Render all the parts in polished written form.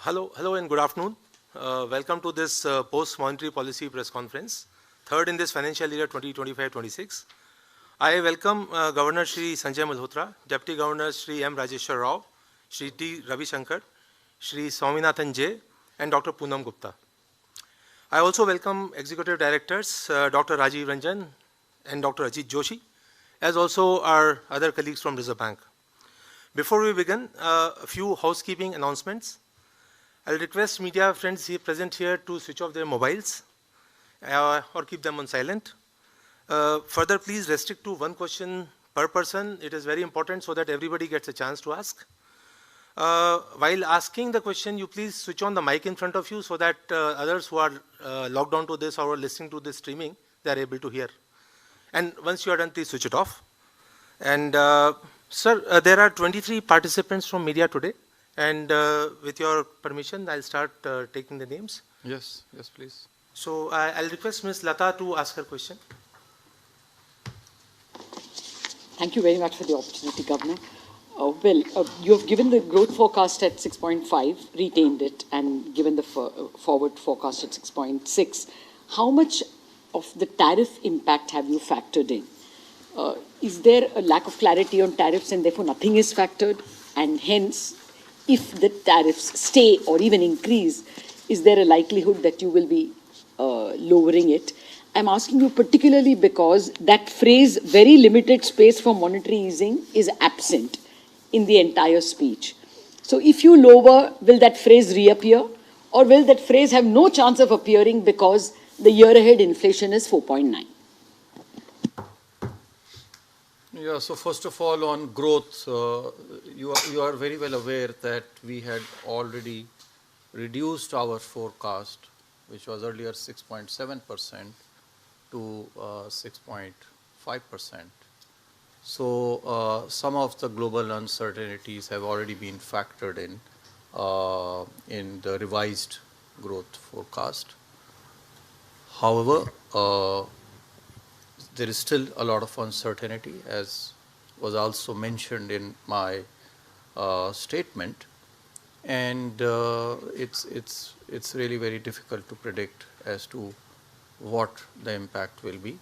Hello and good afternoon. Welcome to this post-monetary policy press conference, third in this financial year 2025-26. I welcome Governor Shri Sanjay Malhotra, Deputy Governor Shri M. Rajeshwar Rao, Shri T. Ravi Shankar, Shri Swaminathan J. and Dr. Poonam Gupta. I also welcome Executive Directors Dr. Rajiv Ranjan and Dr. Ajit Joshi, as also our other colleagues from Reserve Bank. Before we begin, a few housekeeping announcements. I'll request media friends here present here to switch off their mobiles or keep them on silent. Further, please restrict to one question per person. It is very important so that everybody gets a chance to ask. While asking the question, you please switch on the mic in front of you so that others who are logged on to this or listening to this streaming, they are able to hear. And once you are done, please switch it off. And sir, there are 23 participants from media today. And with your permission, I'll start taking the names. Yes, please. So I'll request Ms. Lata to ask her question. Thank you very much for the opportunity, Governor. You have given the growth forecast at 6.5, retained it, and given the forward forecast at 6.6. How much of the tariff impact have you factored in? Is there a lack of clarity on tariffs and therefore nothing is factored? And hence, if the tariffs stay or even increase, is there a likelihood that you will be lowering it? I'm asking you particularly because that phrase, very limited space for monetary easing, is absent in the entire speech. So if you lower, will that phrase reappear? Or will that phrase have no chance of appearing because the year ahead inflation is 4.9? Yeah, so first of all, on growth, you are very well aware that we had already reduced our forecast, which was earlier 6.7% to 6.5%. So some of the global uncertainties have already been factored in the revised growth forecast. However, there is still a lot of uncertainty, as was also mentioned in my statement, and it's really very difficult to predict as to what the impact will be.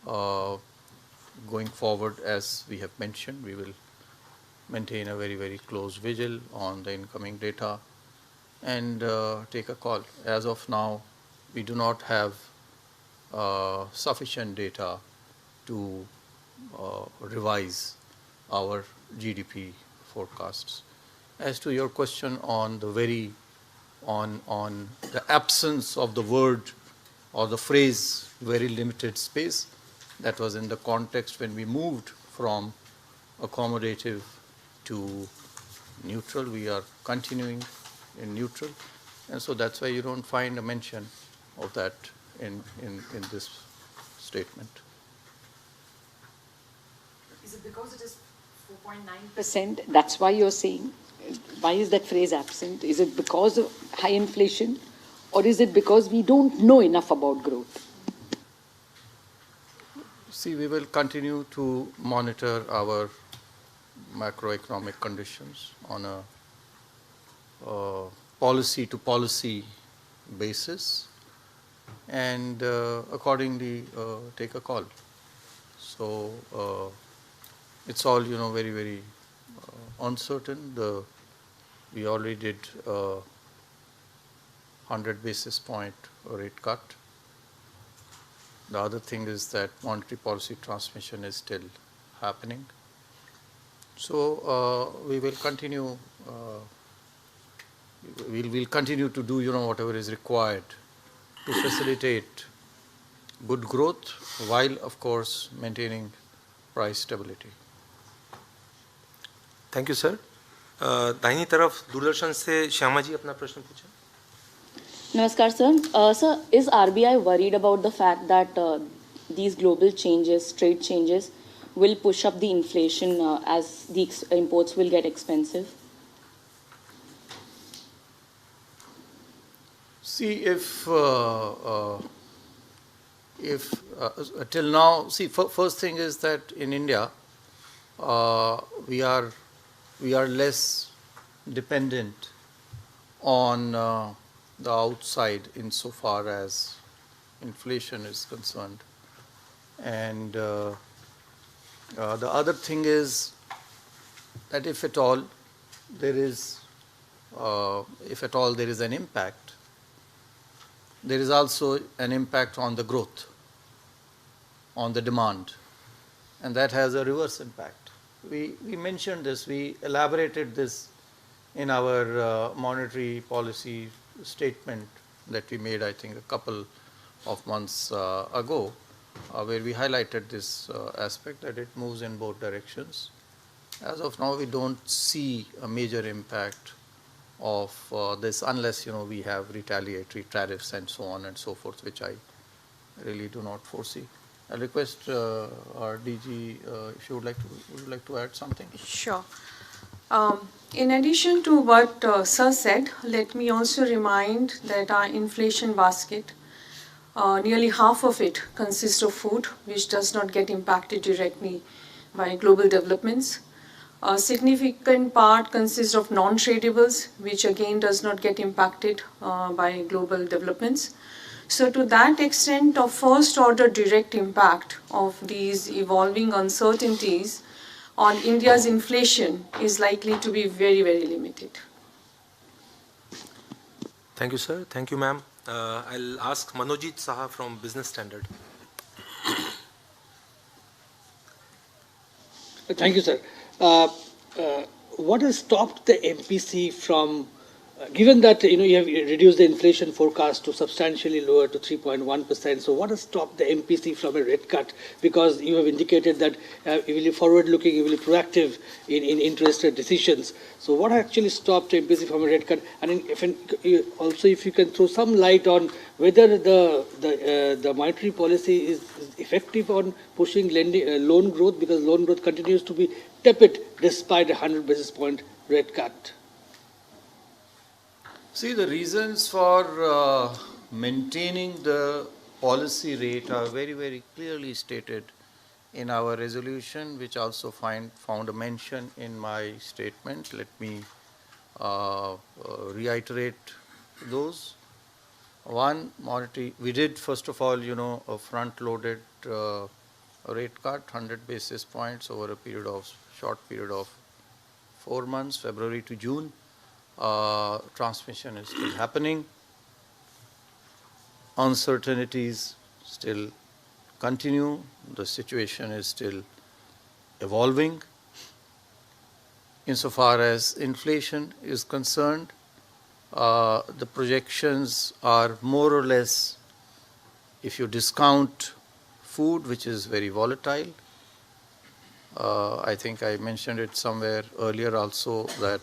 Going forward, as we have mentioned, we will maintain a very, very close vigil on the incoming data and take a call. As of now, we do not have sufficient data to revise our GDP forecasts. As to your question on the on the absence of the word or the phrase very limited space, that was in the context when we moved from accommodative to neutral. We are continuing in neutral, and so that's why you don't find a mention of that in this statement. Is it because it is 4.9%? That's why you're saying? Why is that phrase absent? Is it because of high inflation? Or is it because we don't know enough about growth? See, we will continue to monitor our macroeconomic conditions on a policy-to-policy basis, and accordingly take a call. So it's all, very, very uncertain. We already did 100 basis point rate cut. The other thing is that monetary policy transmission is still happening. So we will continue. We'll continue to do whatever is required to facilitate good growth while, of course, maintaining price stability. Thank you, sir. दाहिनी तरफ दूरदर्शन से श्यामा जी अपना प्रश्न पूछें. Namaskar, sir. Sir, is RBI worried about the fact that these global changes, trade changes, will push up the inflation as the imports will get expensive? See, if till now, see, first thing is that in India, we are less dependent on the outside insofar as inflation is concerned. And the other thing is that if at all there is an impact, there is also an impact on the growth, on the demand, and that has a reverse impact. We mentioned this, we elaborated this in our monetary policy statement that we made, I think, a couple of months ago, where we highlighted this aspect that it moves in both directions. As of now, we don't see a major impact of this unless we have retaliatory tariffs and so on and so forth, which I really do not foresee. I request our DG if you would like to add something. Sure. In addition to what Sir said, let me also remind that our inflation basket, nearly half of it consists of food, which does not get impacted directly by global developments. A significant part consists of non-tradables, which again does not get impacted by global developments. So to that extent of first order direct impact of these evolving uncertainties on India's inflation is likely to be very, very limited. Thank you, sir. Thank you, ma'am. I'll ask Manojit Saha from Business Standard. Thank you, sir. What has stopped the MPC from, given that you have reduced the inflation forecast to substantially lower to 3.1%, so what has stopped the MPC from a rate cut? Because you have indicated that you will be forward-looking, you will be proactive in interest rate decisions. So what actually stopped MPC from a rate cut? And also, if you can throw some light on whether the monetary policy is effective on pushing loan growth, because loan growth continues to be tepid despite a 100 basis point rate cut. See, the reasons for maintaining the policy rate are very, very clearly stated in our resolution, which also found a mention in my statement. Let me reiterate those. One, monetary, we did first of all, a front-loaded rate cut, 100 basis points over a short period of 4 months, February to June. Transmission is still happening. Uncertainties still continue. The situation is still evolving. Insofar as inflation is concerned, the projections are more or less, if you discount food, which is very volatile. I think I mentioned it somewhere earlier also that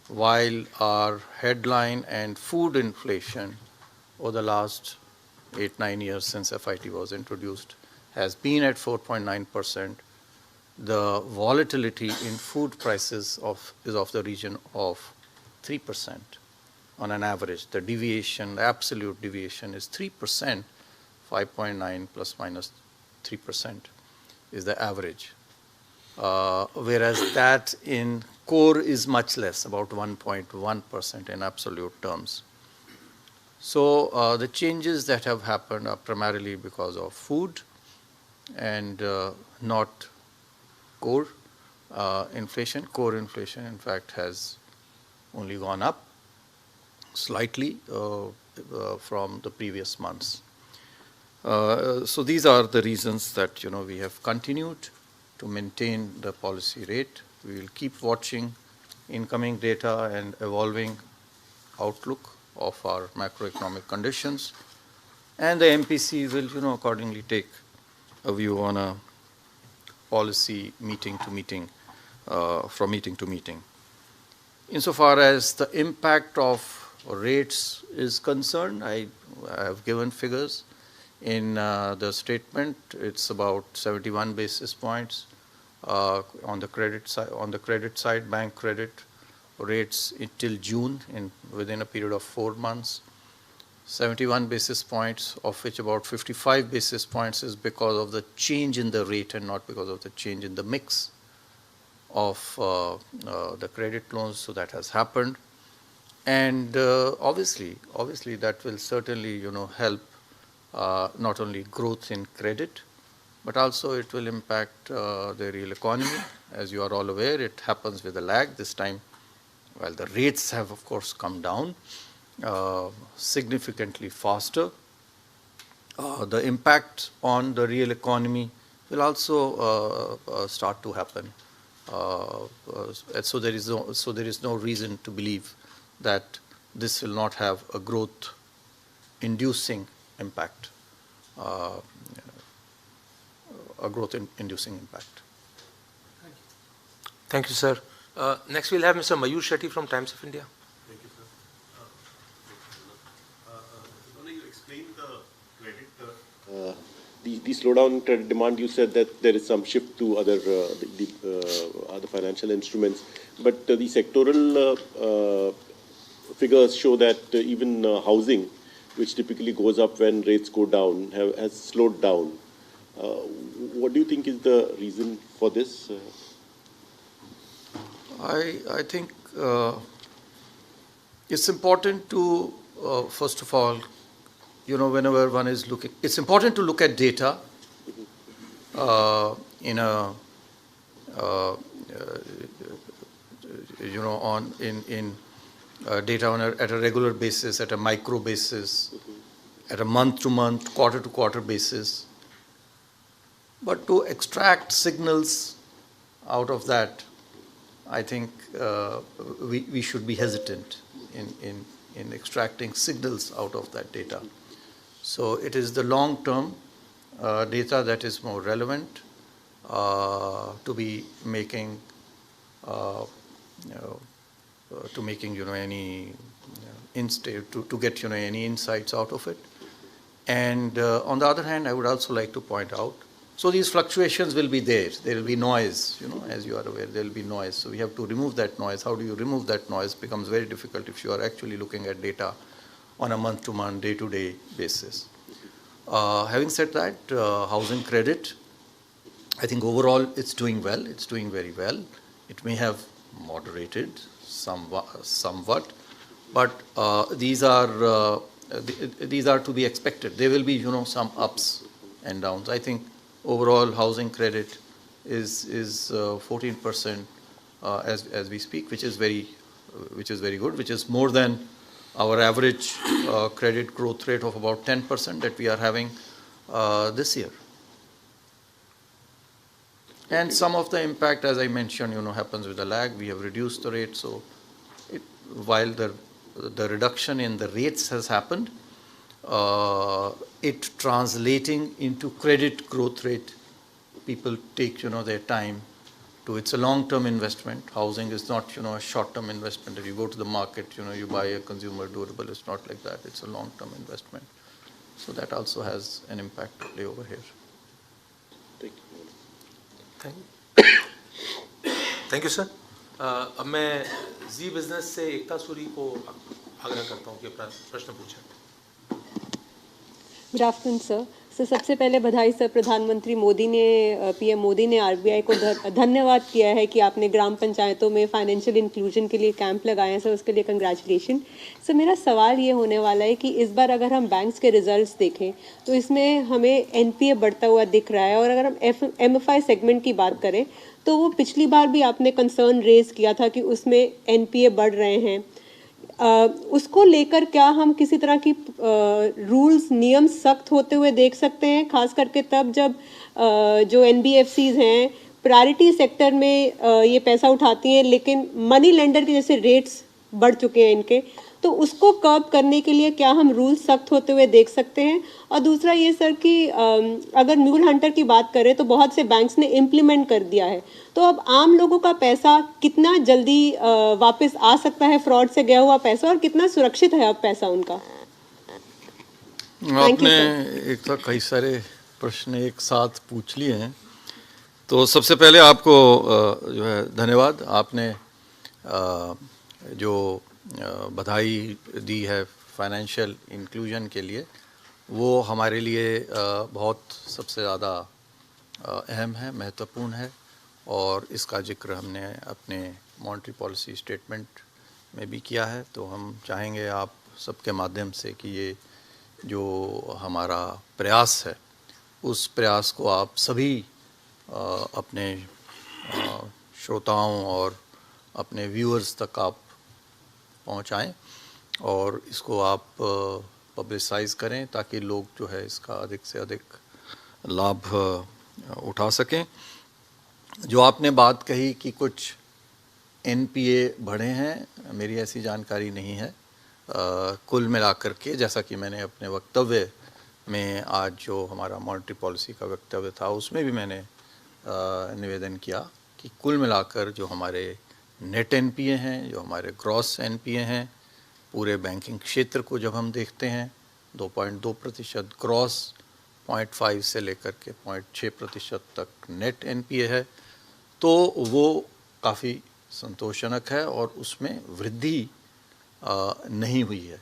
while our headline and food inflation over the last 8-9 years since FIT was introduced has been at 4.9%, the volatility in food prices is of the region of 3% on an average. The deviation, the absolute deviation is 3%, 5.9 plus minus 3% is the average. Whereas that in core is much less, about 1.1% in absolute terms. So the changes that have happened are primarily because of food and not core inflation. Core inflation, in fact, has only gone up slightly from the previous months. So these are the reasons that we have continued to maintain the policy rate. We will keep watching incoming data and evolving outlook of our macroeconomic conditions, and the MPC will accordingly take a view on a policy meeting to meeting, from meeting to meeting. Insofar as the impact of rates is concerned, I have given figures in the statement. It's about 71 basis points on the credit side. On the credit side, bank credit rates till June, within a period of 4 months. 71 basis points, of which about 55 basis points is because of the change in the rate and not because of the change in the mix of the credit loans. So that has happened. And obviously that will certainly, help not only growth in credit, but also it will impact the real economy. As you are all aware, it happens with a lag. This time, while the rates have, of course, come down significantly faster, the impact on the real economy will also start to happen. So there is no reason to believe that this will not have a growth-inducing impact. Thank you, sir. Next, we'll have Mr. Mayur Shetty from Times of India. Thank you, sir. You explained the credit, the slowdown in credit demand. You said that there is some shift to other other financial instruments, but the sectoral figures show that even housing, which typically goes up when rates go down, has slowed down. What do you think is the reason for this? I think it's important to, first of all, whenever one is looking, it's important to look at data in a, data at a regular basis, at a micro basis, at a month-to-month, quarter-to-quarter basis. But to extract signals out of that, I think we should be hesitant in extracting signals out of that data. So it is the long-term data that is more relevant to be making any to get any insights out of it. And on the other hand, I would also like to point out, so these fluctuations will be there. There will be noise, as you are aware, there will be noise. So we have to remove that noise. How do you remove that noise? It becomes very difficult if you are actually looking at data on a month-to-month, day-to-day basis. Having said that, housing credit, I think overall it's doing well. It's doing very well. It may have moderated somewhat, but these are to be expected. There will be, some ups and downs. I think overall housing credit is 14% as we speak, which is very good, which is more than our average credit growth rate of about 10% that we are having this year. And some of the impact, as I mentioned, happens with a lag. We have reduced the rate, so while the reduction in the rates has happened, it translating into credit growth rate, people take their time to. It's a long-term investment. Housing is not a short-term investment. If you go to the market, you buy a consumer durable. It's not like that. It's a long-term investment. So that also has an impact to play over here. Thank you, sir. अब मैं जी business से एकता सूरी को आग्रह करता हूँ कि अपना प्रश्न पूछें. Good afternoon sir. सबसे पहले बधाई सर, प्रधानमंत्री मोदी ने, पीएम मोदी ने आरबीआई को धन्यवाद किया है कि आपने ग्राम पंचायतों में फाइनेंशियल इंक्लूजन के लिए कैंप लगाए हैं सर, उसके लिए कंग्रेचुलेशन. सर मेरा सवाल ये होने वाला है कि इस बार अगर हम बैंक्स के रिजल्ट्स देखें तो इसमें हमें एनपीए बढ़ता हुआ दिख रहा है, और अगर हम एमएफआई सेगमेंट की बात करें तो वो पिछली बार भी आपने कंसर्न रेज किया था कि उसमें एनपीए बढ़ रहे हैं. उसको लेकर क्या हम किसी तरह की रूल्स नियम सख्त होते हुए देख सकते हैं, खास करके तब जब जो एनबीएफसीज हैं प्रायोरिटी सेक्टर में ये पैसा उठाती हैं, लेकिन मनी लेंडर के जैसे रेट्स बढ़ चुके हैं इनके, तो उसको कर्ब करने के लिए क्या हम रूल्स सख्त होते हुए देख सकते हैं. और दूसरा ये सर कि अगर म्यूल हंटर की बात करें तो बहुत से बैंक्स ने इम्प्लीमेंट कर दिया है, तो अब आम लोगों का पैसा कितना जल्दी वापस आ सकता है, फ्रॉड से गया हुआ पैसा, और कितना सुरक्षित है अब पैसा उनका. आपने एक तो कई सारे प्रश्न एक साथ पूछ लिए हैं. तो सबसे पहले आपको जो है धन्यवाद. आपने जो बधाई दी है फाइनेंशियल इंक्लूजन के लिए, वो हमारे लिए बहुत सबसे ज़्यादा अहम है, महत्वपूर्ण है, और इसका जिक्र हमने अपने मॉनेटरी पॉलिसी स्टेटमेंट में भी किया है। तो हम चाहेंगे आप सबके माध्यम से कि ये जो हमारा प्रयास है उस प्रयास को आप सभी अपने श्रोताओं और अपने व्यूअर्स तक आप पहुंचाएं और इसको आप पब्लिसाइज करें ताकि लोग जो है इसका अधिक से अधिक लाभ उठा सकें। जो आपने बात कही कि कुछ एनपीए बढ़े हैं, मेरी ऐसी जानकारी नहीं है। कुल मिलाकर के जैसा कि मैंने अपने वक्तव्य में आज जो हमारा मॉनेटरी पॉलिसी का वक्तव्य था उसमें भी मैंने निवेदन किया कि कुल मिलाकर जो हमारे नेट एनपीए हैं, जो हमारे ग्रॉस एनपीए हैं, पूरे बैंकिंग क्षेत्र को जब हम देखते हैं 2.2% ग्रॉस, 0.5 से लेकर के 0.6% तक नेट एनपीए है, तो वो काफ़ी संतोषजनक है और उसमें वृद्धि नहीं हुई है।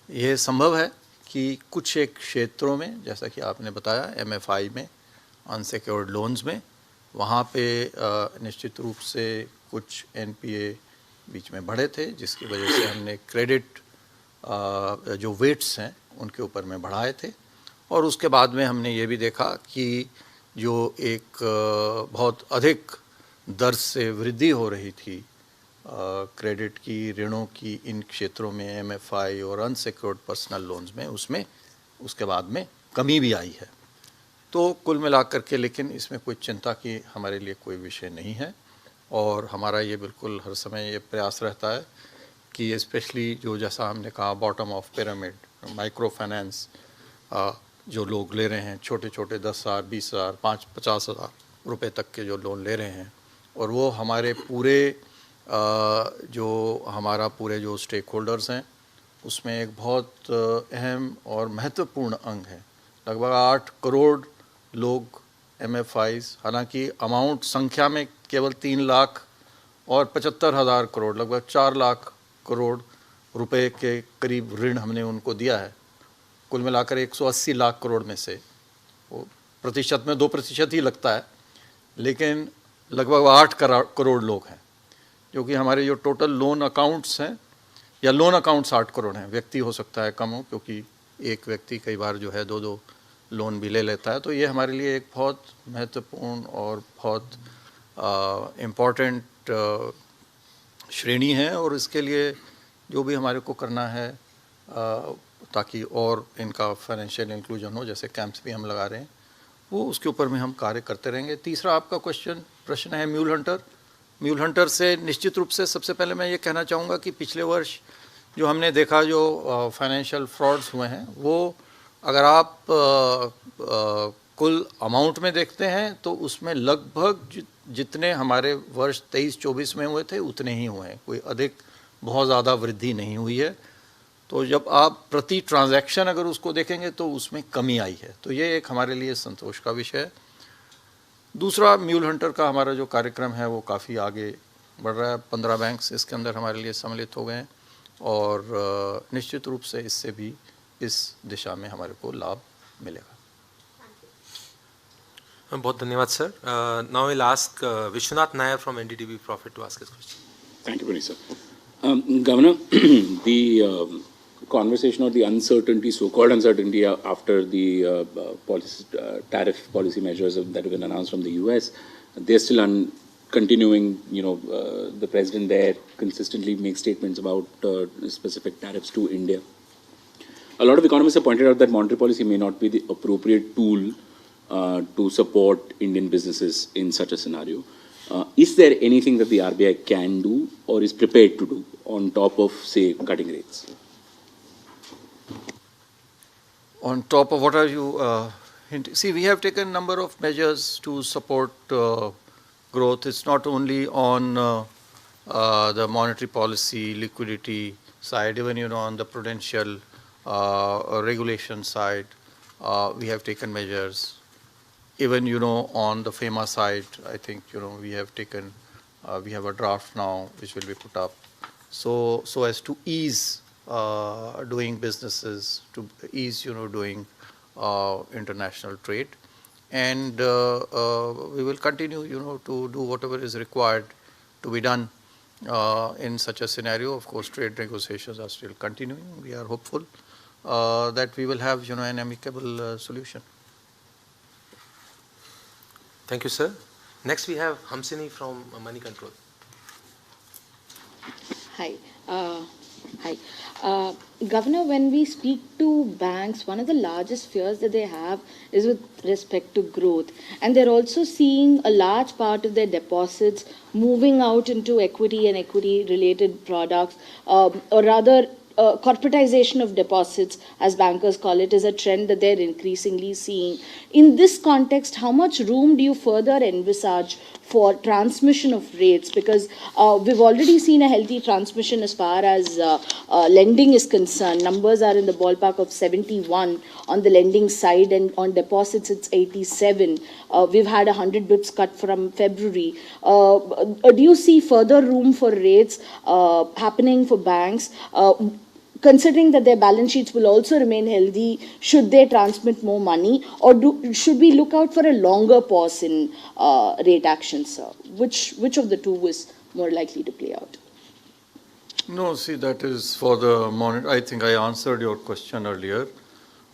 ये संभव है कि कुछ एक क्षेत्रों में, जैसा कि आपने बताया एमएफआई में, अनसिक्योर्ड लोन्स में, वहाँ पे निश्चित रूप से कुछ एनपीए बीच में बढ़े थे, जिसकी वजह से हमने क्रेडिट जो वेट्स हैं उनके ऊपर में बढ़ाए थे। और उसके बाद में हमने ये भी देखा कि जो एक बहुत अधिक दर से वृद्धि हो रही थी क्रेडिट की, ऋणों की इन क्षेत्रों में, एमएफआई और अनसिक्योर्ड पर्सनल लोन्स में, उसमें उसके बाद में कमी भी आई है। तो कुल मिलाकर के लेकिन इसमें कोई चिंता की हमारे लिए कोई विषय नहीं है और हमारा ये बिल्कुल हर समय ये प्रयास रहता है कि स्पेशली जो जैसा हमने कहा bottom of pyramid micro finance जो लोग ले रहे हैं, छोटे छोटे 10,000, 20,000, 50,000 रुपये तक के जो लोन ले रहे हैं, और वो हमारे पूरे जो स्टेक होल्डर्स हैं उसमें एक बहुत अहम और महत्वपूर्ण अंग है। लगभग 8 करोड़ लोग एमएफआईज, हालांकि अमाउंट संख्या में केवल 3 लाख और 75,000 करोड़, लगभग 4 लाख करोड़ रुपए के करीब ऋण हमने उनको दिया है। कुल मिलाकर 180 लाख करोड़ में से वो प्रतिशत में 2% ही लगता है, लेकिन लगभग 8 करोड़ लोग हैं, जो कि हमारे जो टोटल लोन अकाउंट्स हैं, या लोन अकाउंट्स 8 करोड़ हैं, व्यक्ति हो सकता है कम हो क्योंकि एक व्यक्ति कई बार जो है 2-2 लोन भी ले लेता है। तो ये हमारे लिए एक बहुत महत्वपूर्ण और बहुत इम्पॉर्टेंट श्रेणी है और इसके लिए जो भी हमारे को करना है ताकि और इनका फाइनेंशियल इंक्लूजन हो, जैसे कैंप्स भी हम लगा रहे हैं, वो उसके ऊपर में हम कार्य करते रहेंगे। तीसरा आपका प्रश्न है म्यूल हंटर। म्यूल हंटर से निश्चित रूप से सबसे पहले मैं ये कहना चाहूँगा कि पिछले वर्ष जो हमने देखा जो फाइनेंशियल फ्रॉड्स हुए हैं, वो अगर आप कुल अमाउंट में देखते हैं तो उसमें लगभग जितने हमारे वर्ष 23-24 में हुए थे उतने ही हुए हैं, कोई अधिक बहुत ज़्यादा वृद्धि नहीं हुई है। तो जब आप प्रति ट्रांजैक्शन अगर उसको देखेंगे तो उसमें कमी आई है, तो ये एक हमारे लिए संतोष का विषय है। दूसरा, म्यूल हंटर का हमारा जो कार्यक्रम है वो काफ़ी आगे बढ़ रहा है। 15 बैंक्स इसके अंदर हमारे लिए सम्मिलित हो गए हैं और निश्चित रूप से इससे भी इस दिशा में हमारे को लाभ मिलेगा। बहुत धन्यवाद sir. Now will ask Vishwanath Nair from NDTV Profit to ask his question. Thank you, very sir. Governor, the conversation or the uncertainty, so-called uncertainty after the tariff policy measures that have been announced from the US, they're still continuing. The president there consistently makes statements about specific tariffs to India. A lot of economists have pointed out that monetary policy may not be the appropriate tool to support Indian businesses in such a scenario. Is there anything that the RBI can do or is prepared to do on top of, say, cutting rates? On top of what are you hinting? See, we have taken a number of measures to support growth. It's not only on the monetary policy, liquidity side, even on the prudential regulation side, we have taken measures. Even on the FEMA side, I think we have taken, we have a draft now which will be put up, so as to ease doing businesses, to ease doing international trade, and we will continue to do whatever is required to be done In such a scenario, of course, trade negotiations are still continuing. We are hopeful that we will have, an amicable solution. Thank you, sir. Next, we have Hamsini from Money Control. Hi. Hi. Governor, when we speak to banks, one of the largest fears that they have is with respect to growth. And they're also seeing a large part of their deposits moving out into equity and equity-related products, or rather, corporatization of deposits, as bankers call it, is a trend that they're increasingly seeing. In this context, how much room do you further envisage for transmission of rates? Because we've already seen a healthy transmission as far as lending is concerned. Numbers are in the ballpark of 71 on the lending side, and on deposits it's 87. We've had 100 bips cut from February. Do you see further room for rates happening for banks? Considering that their balance sheets will also remain healthy, should they transmit more money, or should we look out for a longer pause in rate actions, sir? Which of the two is more likely to play out? No, see, that is for the monitor. I think I answered your question earlier.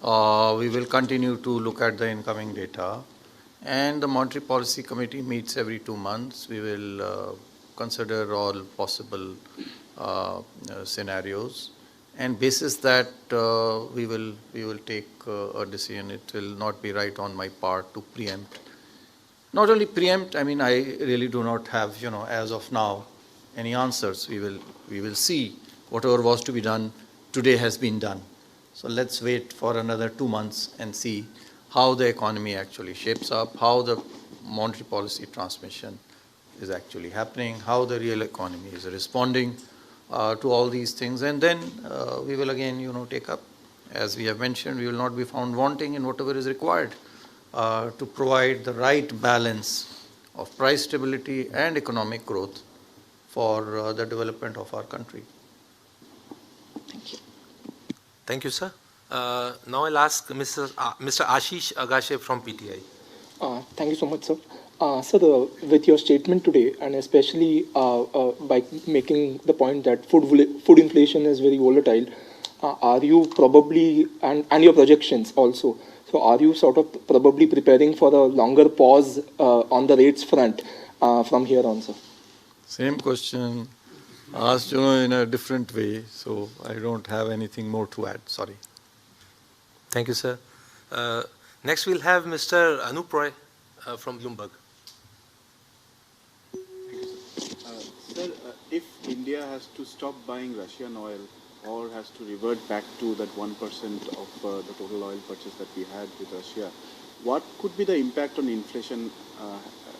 We will continue to look at the incoming data, and the Monetary Policy Committee meets every 2 months. We will consider all possible scenarios. And basis that we will take a decision. It will not be right on my part to preempt. Not only preempt, I mean, I really do not have, as of now, any answers. We will see whatever was to be done today has been done. So let's wait for another 2 months and see how the economy actually shapes up, how the monetary policy transmission is actually happening, how the real economy is responding to all these things, and then we will again, take up. As we have mentioned, we will not be found wanting in whatever is required to provide the right balance of price stability and economic growth for the development of our country. Thank you. Thank you, sir. Now I'll ask Mr. Ashish Agashe from PTI. Thank you so much, sir. Sir, with your statement today, and especially by making the point that food inflation is very volatile, are you probably, and your projections also, so are you sort of probably preparing for a longer pause on the rates front from here on, sir? Same question asked, in a different way, so I don't have anything more to add. Sorry. Thank you, sir. Next, we'll have Mr. Anup Roy from Bloomberg. Sir, if India has to stop buying Russian oil or has to revert back to that 1% of the total oil purchase that we had with Russia, what could be the impact on inflation?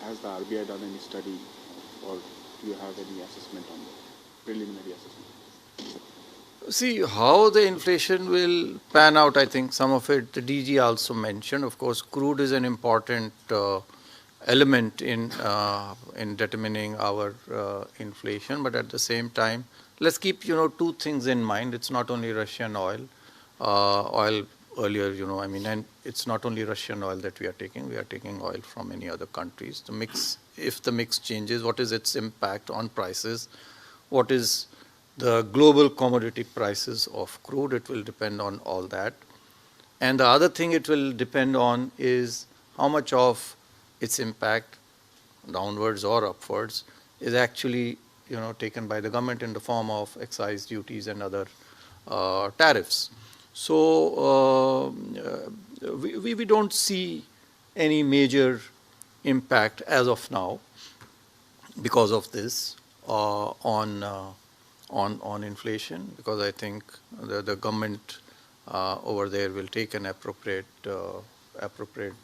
Has the RBI done any study, or do you have any assessment on that, preliminary assessment? See, how the inflation will pan out, I think some of it the DG also mentioned. Of course, crude is an important element in determining our inflation, but at the same time, let's keep, two things in mind. It's not only Russian oil. Oil earlier, and it's not only Russian oil that we are taking oil from many other countries. The mix, if the mix changes, what is its impact on prices? What is the global commodity prices of crude? It will depend on all that. And the other thing it will depend on is how much of its impact, downwards or upwards, is actually, taken by the government in the form of excise duties and other tariffs. So we don't see any major impact as of now because of this on inflation, because I think the government over there will take an appropriate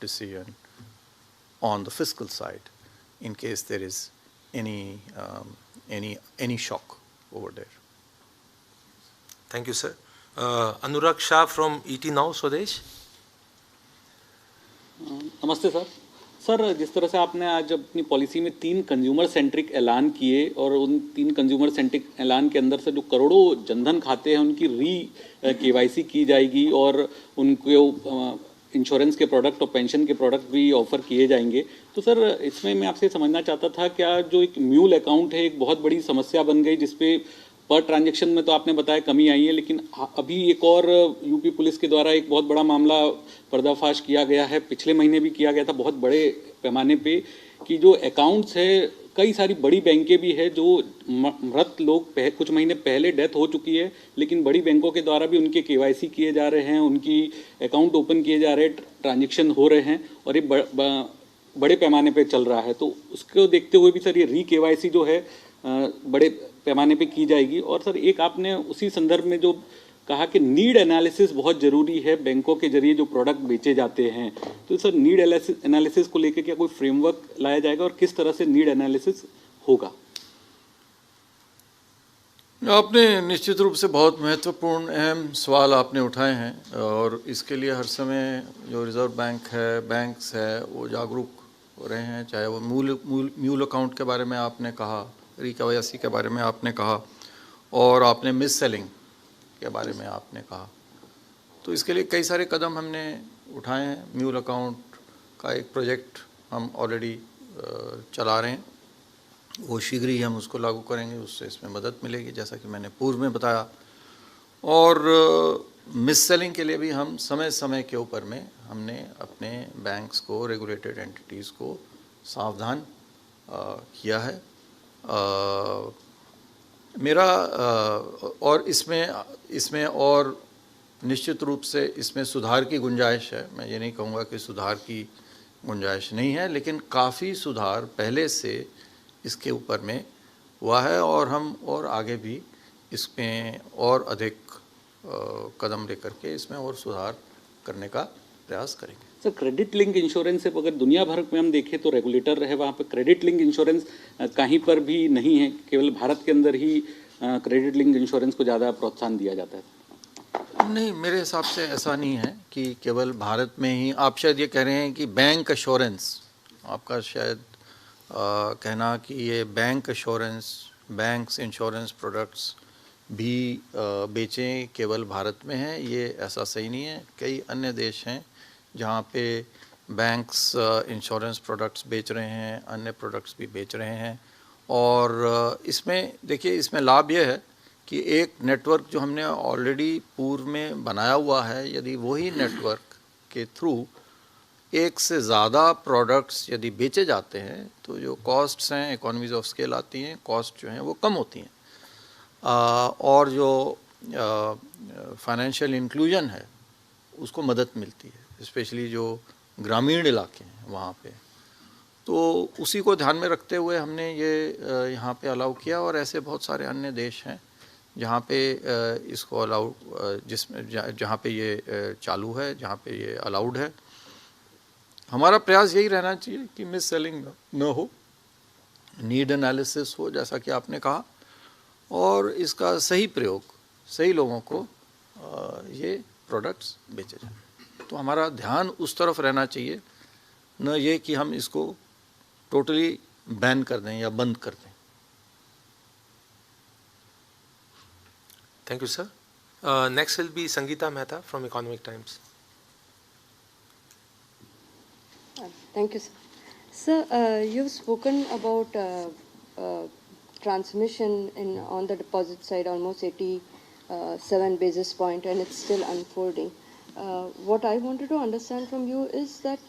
decision on the fiscal side in case there is any shock over there. Thank you, sir. Anurag Shah from ET Now, Swadesh. नमस्ते sir. Sir, जिस तरह से आपने आज अपनी policy में 3 consumer centric ऐलान किए और उन 3 कंज्यूमर सेंट्रिक ऐलान के अंदर से जो करोड़ों जनधन खाते हैं उनकी KYC की जाएगी और उनको इंश्योरेंस के प्रोडक्ट और पेंशन के प्रोडक्ट भी ऑफर किए जाएंगे। तो सर इसमें मैं आपसे समझना चाहता था, क्या जो एक म्यूल अकाउंट है एक बहुत बड़ी समस्या बन गई, जिसपे पर ट्रांजैक्शन में तो आपने बताया कमी आई है, लेकिन अभी एक और यूपी पुलिस के द्वारा एक बहुत बड़ा मामला पर्दाफाश किया गया है, पिछले महीने भी किया गया था बहुत बड़े पैमाने पे, कि जो अकाउंट्स है कई सारी बड़ी बैंकें भी है जो मृत लोग कुछ महीने पहले डेथ हो चुकी है, लेकिन बड़ी बैंकों के द्वारा भी उनके केवाईसी किए जा रहे हैं, उनकी अकाउंट ओपन किए जा रहे हैं, ट्रांजैक्शन हो रहे हैं, और ये बड़े पैमाने पे चल रहा है। तो उसको देखते हुए भी सर ये री केवाईसी जो है बड़े पैमाने पे की जाएगी। और सर एक आपने उसी संदर्भ में जो कहा कि नीड एनालिसिस बहुत ज़रूरी है बैंकों के जरिए जो प्रोडक्ट बेचे जाते हैं, तो सर नीड एनालिसिस को लेकर क्या कोई फ्रेमवर्क लाया जाएगा और किस तरह से नीड एनालिसिस होगा? आपने निश्चित रूप से बहुत महत्वपूर्ण अहम सवाल आपने उठाए हैं, और इसके लिए हर समय जो रिज़र्व बैंक है, बैंक्स है, वो जागरूक हो रहे हैं। चाहे वो म्यूल अकाउंट के बारे में आपने कहा, रिकवायसी के बारे में आपने कहा, और आपने मिस सेलिंग के बारे में आपने कहा, तो इसके लिए कई सारे कदम हमने उठाए हैं। म्यूल अकाउंट का एक प्रोजेक्ट हम ऑलरेडी चला रहे हैं, वो शीघ्र ही हम उसको लागू करेंगे, उससे इसमें मदद मिलेगी जैसा कि मैंने पूर्व में बताया। और मिस सेलिंग के लिए भी हम समय समय के ऊपर में हमने अपने बैंक्स को, रेगुलेटेड एंटिटीज़ को सावधान किया है। मेरा और इसमें और निश्चित रूप से इसमें सुधार की गुंजाइश है। मैं ये नहीं कहूँगा कि सुधार की गुंजाइश नहीं है, लेकिन काफ़ी सुधार पहले से इसके ऊपर में हुआ है, और हम और आगे भी इसमें और अधिक कदम लेकर के इसमें और सुधार करने का प्रयास करेंगे। सर क्रेडिट लिंक इंश्योरेंस से अगर दुनिया भर में हम देखें तो रेगुलेटर है, वहाँ पे क्रेडिट लिंक इंश्योरेंस कहीं पर भी नहीं है, केवल भारत के अंदर ही क्रेडिट लिंक इंश्योरेंस को ज़्यादा प्रोत्साहन दिया जाता है। नहीं, मेरे हिसाब से ऐसा नहीं है कि केवल भारत में ही। आप शायद ये कह रहे हैं कि बैंक एश्योरेंस, आपका शायद कहना कि ये bank assurance, banks insurance products भी बेचें केवल भारत में है, ये ऐसा सही नहीं है। कई अन्य देश हैं जहाँ पे बैंक्स इंश्योरेंस प्रोडक्ट्स बेच रहे हैं, अन्य प्रोडक्ट्स भी बेच रहे हैं। और इसमें देखिए, इसमें लाभ ये है कि एक नेटवर्क जो हमने ऑलरेडी पूर्व में बनाया हुआ है, यदि वही नेटवर्क के थ्रू एक से ज़्यादा प्रोडक्ट्स यदि बेचे जाते हैं तो जो कॉस्ट्स हैं, इकोनॉमीज ऑफ स्केल आती हैं, कॉस्ट जो हैं वो कम होती हैं, और जो फाइनेंशियल इंक्लूजन है उसको मदद मिलती है, स्पेशली जो ग्रामीण इलाके हैं वहाँ पे। तो उसी को ध्यान में रखते हुए हमने ये यहाँ पे अलाउ किया, और ऐसे बहुत सारे अन्य देश हैं जहाँ पे इसको अलाउ, जिसमें जहाँ पे ये चालू है, जहाँ पे ये अलाउड है। हमारा प्रयास यही रहना चाहिए कि मिस सेलिंग न हो, नीड एनालिसिस हो जैसा कि आपने कहा, और इसका सही प्रयोग सही लोगों को ये प्रोडक्ट्स बेचे जाएं। तो हमारा ध्यान उस तरफ रहना चाहिए, न ये कि हम इसको टोटली बैन कर दें या बंद कर दें। Thank you, sir. Next will be Sangeeta Mehta from Economic Times. Thank you, sir. Sir, you've spoken about transmission on the deposit side, almost 87 basis point, and it's still unfolding. What I wanted to understand from you is that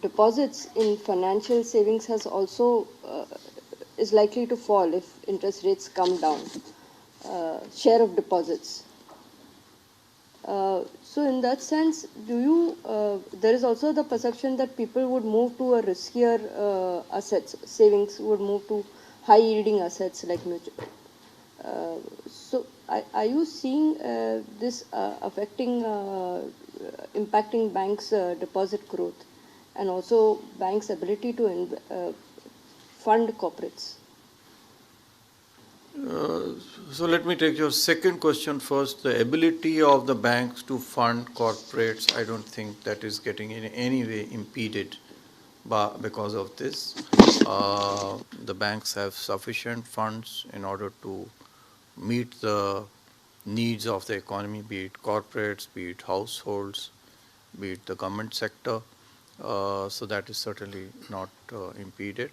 deposits in financial savings has also is likely to fall if interest rates come down. Share of deposits. So in that sense, do you, there is also the perception that people would move to a riskier assets, savings would move to high yielding assets like mutual. So are you seeing this affecting, impacting banks' deposit growth and also banks' ability to fund corporates? So let me take your second question first. The ability of the banks to fund corporates, I don't think that is getting in any way impeded because of this. The banks have sufficient funds in order to meet the needs of the economy, be it corporates, be it households, be it the government sector. So that is certainly not impeded.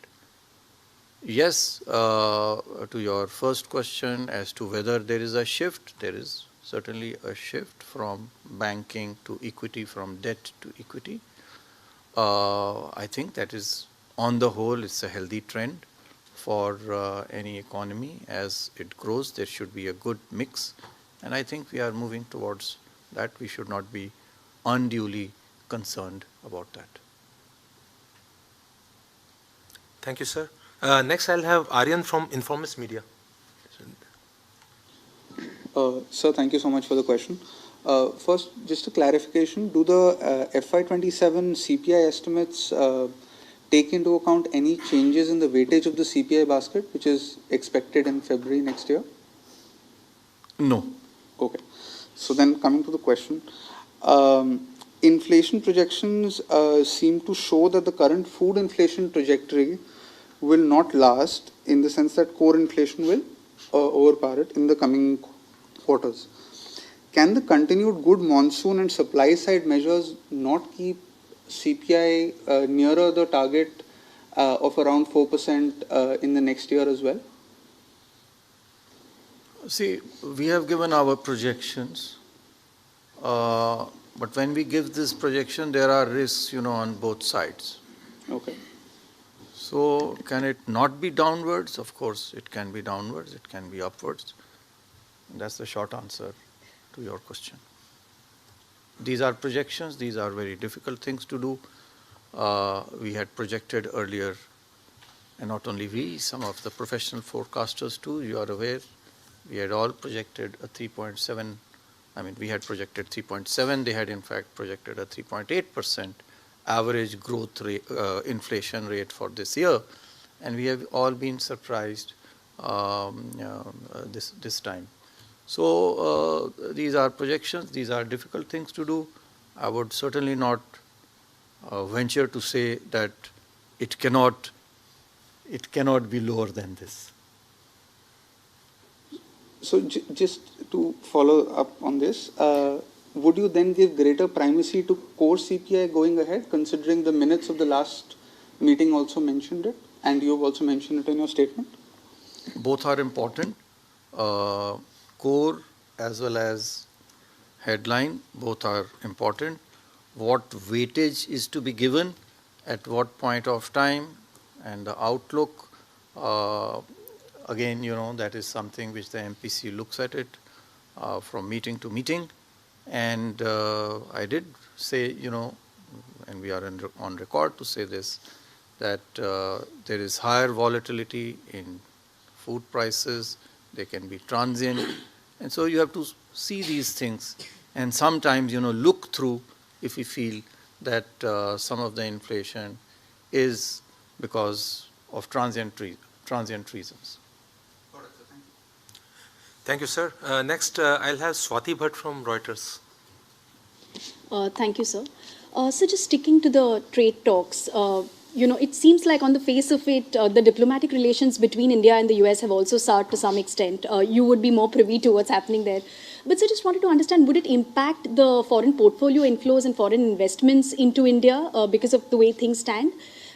Yes, to your first question as to whether there is a shift, there is certainly a shift from banking to equity, from debt to equity. I think that is, on the whole, it's a healthy trend for any economy. As it grows, there should be a good mix, and I think we are moving towards that. We should not be unduly concerned about that. Thank you, sir. Next, I'll have Aryan from Informis Media. Sir, thank you so much for the question. First, just a clarification, do the FY27 CPI estimates take into account any changes in the weightage of the CPI basket, which is expected in February next year? No. Okay. So then coming to the question, inflation projections seem to show that the current food inflation trajectory will not last, in the sense that core inflation will overpower it in the coming quarters. Can the continued good monsoon and supply side measures not keep CPI nearer the target of around 4% in the next year as well? See, we have given our projections, but when we give this projection, there are risks, on both sides. Okay. So, can it not be downwards? Of course, it can be downwards, it can be upwards. And that's the short answer to your question. These are projections, these are very difficult things to do. We had projected earlier, and not only we, some of the professional forecasters too, you are aware, we had all projected a 3.7, we had projected 3.7, they had in fact projected a 3.8% average growth rate, inflation rate for this year, and we have all been surprised this time. So these are projections, these are difficult things to do. I would certainly not venture to say that it cannot be lower than this. So just to follow up on this, would you then give greater primacy to core CPI going ahead, considering the minutes of the last meeting also mentioned it, and you have also mentioned it in your statement? Both are important. Core as well as headline, both are important. What weightage is to be given at what point of time, and the outlook, again, that is something which the MPC looks at it from meeting to meeting. And I did say, and we are on record to say this, that there is higher volatility in food prices, they can be transient, and so you have to see these things and sometimes, look through if you feel that some of the inflation is because of transient reasons. Thank you, sir. Next, I'll have Swati Bhatt from Reuters. Thank you, sir. So just sticking to the trade talks, it seems like on the face of it, the diplomatic relations between India and the US have also soured to some extent. You would be more privy to what's happening there. But I just wanted to understand, would it impact the foreign portfolio inflows and foreign investments into India because of the way things stand?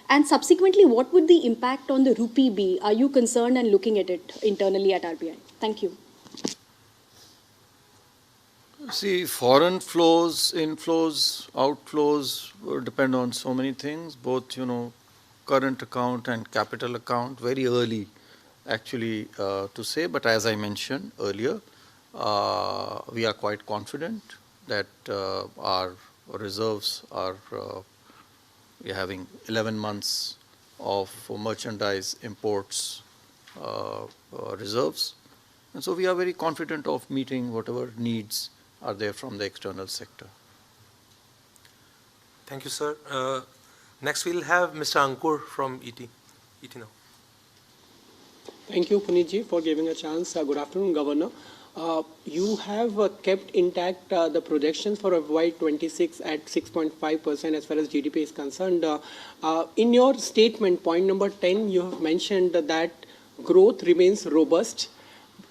And subsequently, what would the impact on the rupee be? Are you concerned and looking at it internally at RBI? Thank you. See, foreign flows, inflows, outflows depend on so many things, both, current account and capital account, very early actually to say, but as I mentioned earlier, we are quite confident that our reserves are, we are having 11 months of merchandise imports reserves, and so we are very confident of meeting whatever needs are there from the external sector. Thank you, sir. Next, we'll have Mr. Ankur from ET now. Thank you, Puneetji, for giving a chance. Good afternoon, Governor. You have kept intact the projections for FY26 at 6.5% as far as GDP is concerned. In your statement, point number 10, you have mentioned that growth remains robust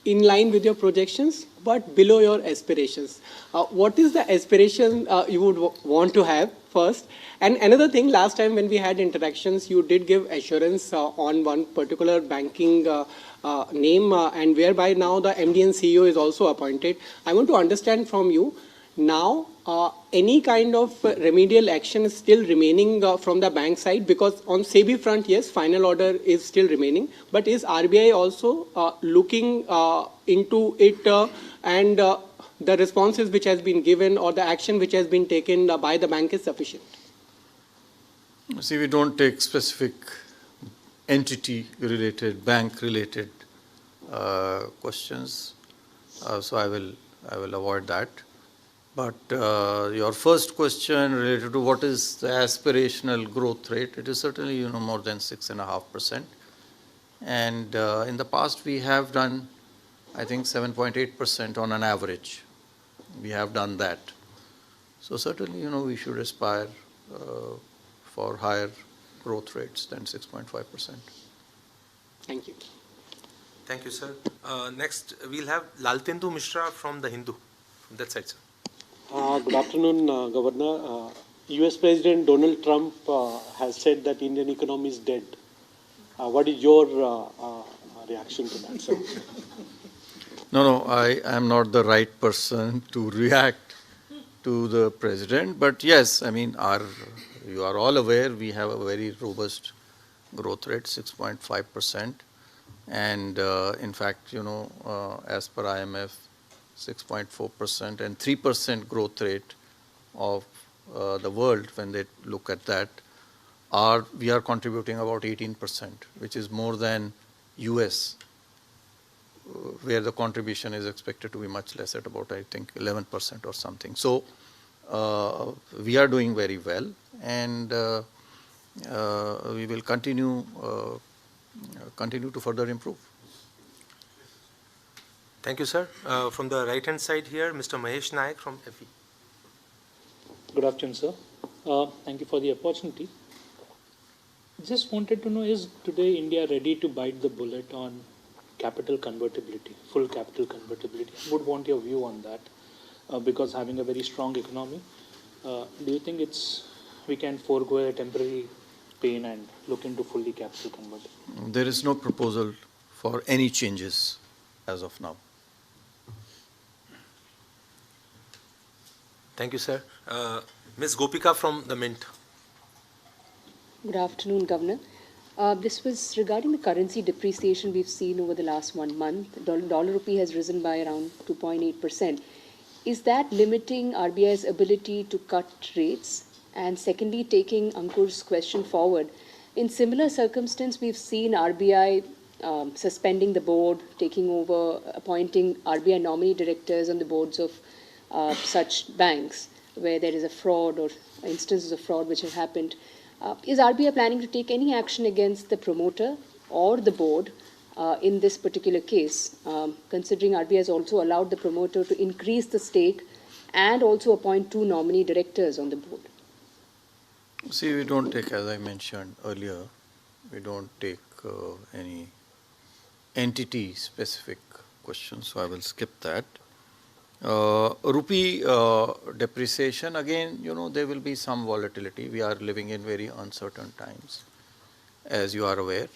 in line with your projections, but below your aspirations. What is the aspiration you would want to have first? And another thing, last time when we had interactions, you did give assurance on one particular banking name, and whereby now the MD and CEO is also appointed. I want to understand from you, now any kind of remedial action is still remaining from the bank side, because on SEBI front, yes, final order is still remaining, but is RBI also looking into it and the responses which has been given or the action which has been taken by the bank is sufficient? See, we don't take specific entity-related, bank-related questions, so I will avoid that. But your first question related to what is the aspirational growth rate, it is certainly more than 6.5%. And in the past we have done, I think, 7.8% on an average. We have done that. So certainly, we should aspire for higher growth rates than 6.5%. Thank you. Thank you, sir. Next, we'll have Laltendu Mishra from The Hindu. From that side, sir. Good afternoon, Governor. US President Donald Trump has said that Indian economy is dead. What is your reaction to that, sir? No, I am not the right person to react to the president. But yes, I mean, you are all aware we have a very robust growth rate, 6.5%. And in fact, as per IMF, 6.4% and 3% growth rate of the world, when they look at that, we are contributing about 18%, which is more than US, where the contribution is expected to be much less, at about, I think, 11% or something. So we are doing very well, and we will continue to further improve. Thank you, sir. From the right-hand side here, Mr. Mahesh Naik from FE. Good afternoon, sir. Thank you for the opportunity. Just wanted to know, is today India ready to bite the bullet on capital convertibility, full capital convertibility? I would want your view on that, because having a very strong economy, do you think we can forego a temporary pain and look into fully capital convertible? There is no proposal for any changes as of now. Thank you, sir. Ms. Gopika from the Mint. Good afternoon, Governor. This was regarding the currency depreciation we've seen over the last 1 month. The dollar rupee has risen by around 2.8%. Is that limiting RBI's ability to cut rates? And secondly, taking Ankur's question forward, in similar circumstance, we've seen RBI suspending the board, taking over, appointing RBI nominee directors on the boards of such banks where there is a fraud or instances of fraud which have happened. Is RBI planning to take any action against the promoter or the board in this particular case, considering RBI has also allowed the promoter to increase the stake and also appoint 2 nominee directors on the board? See, we don't take, as I mentioned earlier, we don't take any entity-specific questions, so I will skip that. Rupee depreciation, again, there will be some volatility. We are living in very uncertain times, as you are aware.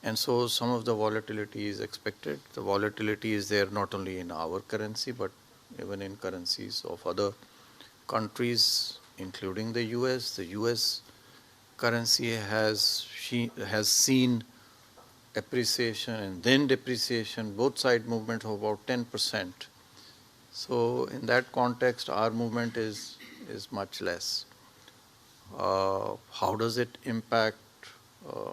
And so some of the volatility is expected. The volatility is there not only in our currency, but even in currencies of other countries, including the US. The US currency has seen appreciation and then depreciation, both side movement of about 10%. So in that context, our movement is much less. How does it impact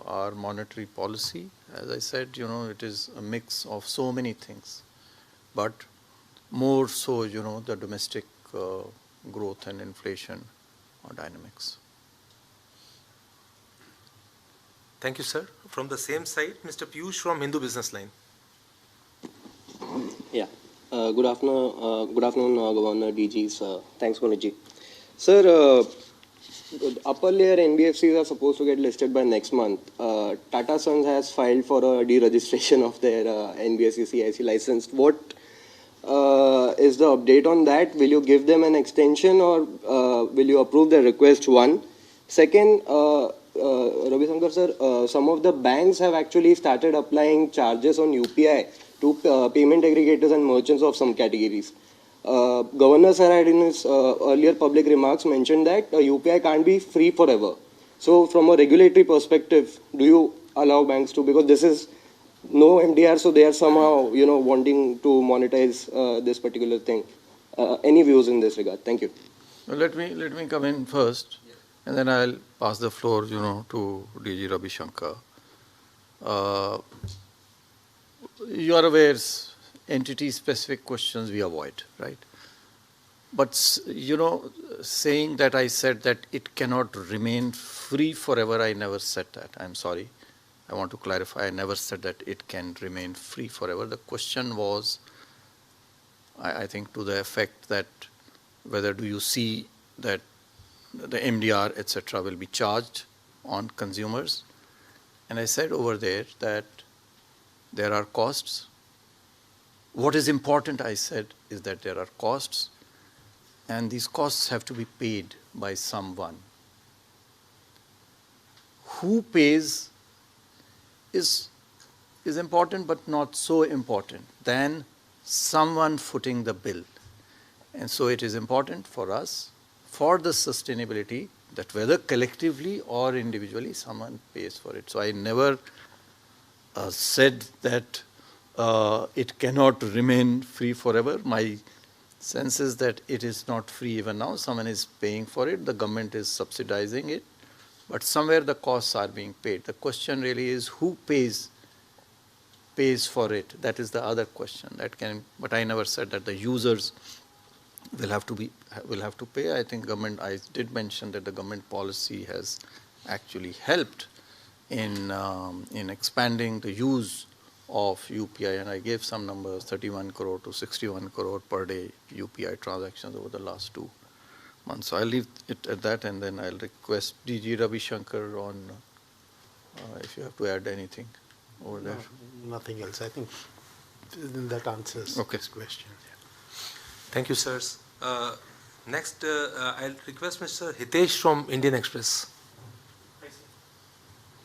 our monetary policy? As I said, it is a mix of so many things, but more so, the domestic growth and inflation dynamics. Thank you, sir. From the same side, Mr. Piyush from Hindu Business Line. Yeah. Good afternoon, Governor DGs. Thanks, Puneetji. Sir, upper layer NBFCs are supposed to get listed by next month. Tata Sons has filed for a deregistration of their NBFC CIC license. What is the update on that? Will you give them an extension or will you approve their request? One. Second, Ravi Shankar sir, some of the banks have actually started applying charges on UPI to payment aggregators and merchants of some categories. Governor sir had in his earlier public remarks mentioned that UPI can't be free forever. So from a regulatory perspective, do you allow banks to, because this is no MDR, so they are somehow, wanting to monetize this particular thing. Any views in this regard? Thank you. Well, let me come in first, and then I'll pass the floor, to DG Ravi Shankar. You are aware, entity-specific questions we avoid, right? But, saying that I said that it cannot remain free forever, I never said that. I'm sorry. I want to clarify, I never said that it can remain free forever. The question was, I think, to the effect that whether do you see that the MDR, etc., will be charged on consumers. And I said over there that there are costs. What is important, I said, is that there are costs, and these costs have to be paid by someone. Who pays is important, but not so important than someone footing the bill. And so it is important for us, for the sustainability, that whether collectively or individually, someone pays for it. So I never said that it cannot remain free forever. My sense is that it is not free even now. Someone is paying for it. The government is subsidizing it. But somewhere the costs are being paid. The question really is who pays for it. That is the other question. But I never said that the users will have to pay. I think I did mention that the government policy has actually helped in expanding the use of UPI, and I gave some numbers, 31 crore to 61 crore per day UPI transactions over the last 2 months. So I'll leave it at that, and then I'll request DG Ravi Shankar on if you have to add anything over there. Nothing else. I think that answers this question. Thank you, sirs. Next, I'll request Mr. Hitesh from Indian Express.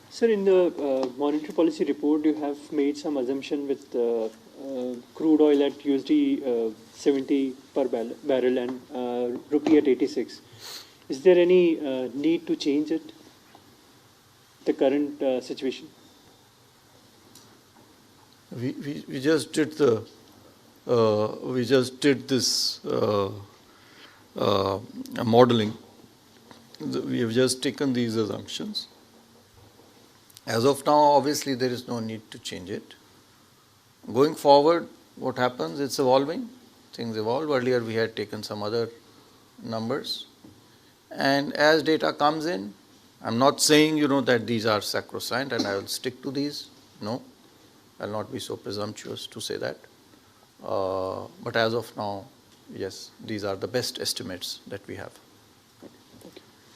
Sir, in the monetary policy report, you have made some assumption with crude oil at USD 70 per barrel and rupee at 86. Is there any need to change it, the current situation? We just did this modeling. We have just taken these assumptions. As of now, obviously, there is no need to change it. Going forward, what happens? It's evolving. Things evolve. Earlier, we had taken some other numbers. And as data comes in, I'm not saying, that these are sacrosanct and I will stick to these. No, I'll not be so presumptuous to say that. But as of now, yes, these are the best estimates that we have.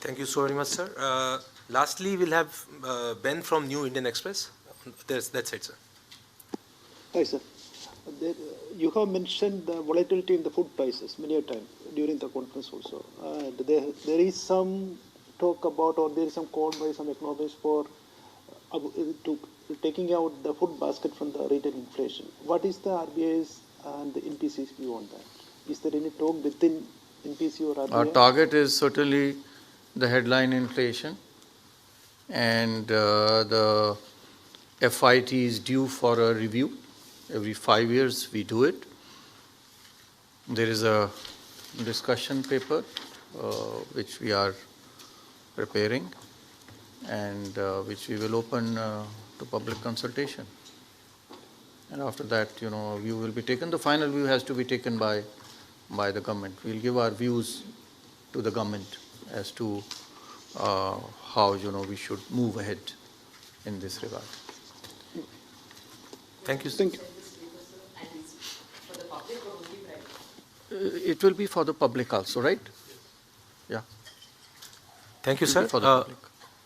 Thank you so very much, sir. Lastly, we'll have Ben from New Indian Express. That's it, sir. Hi, sir. You have mentioned the volatility in the food prices many a time during the conference also. There is some talk about, or there is some call by some economists for taking out the food basket from the retail inflation. What is the RBI's and the NPC's view on that? Is there any talk within NPC or RBI? Our target is certainly the headline inflation, and the FIT is due for a review. Every 5 years we do it. There is a discussion paper which we are preparing, and which we will open to public consultation. And after that, a view will be taken. The final view has to be taken by the government. We'll give our views to the government as to how we should move ahead in this regard. Thank you. Thank you. It will be for the public also, right? Yeah. Thank you, sir.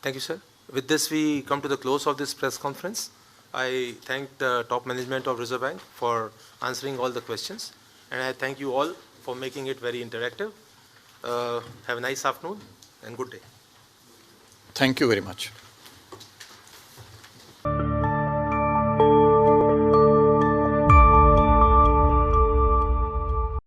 Thank you, sir. With this, we come to the close of this press conference. I thank the top management of Reserve Bank for answering all the questions. and I thank you all for making it very interactive. Have a nice afternoon and good day. Thank you very much.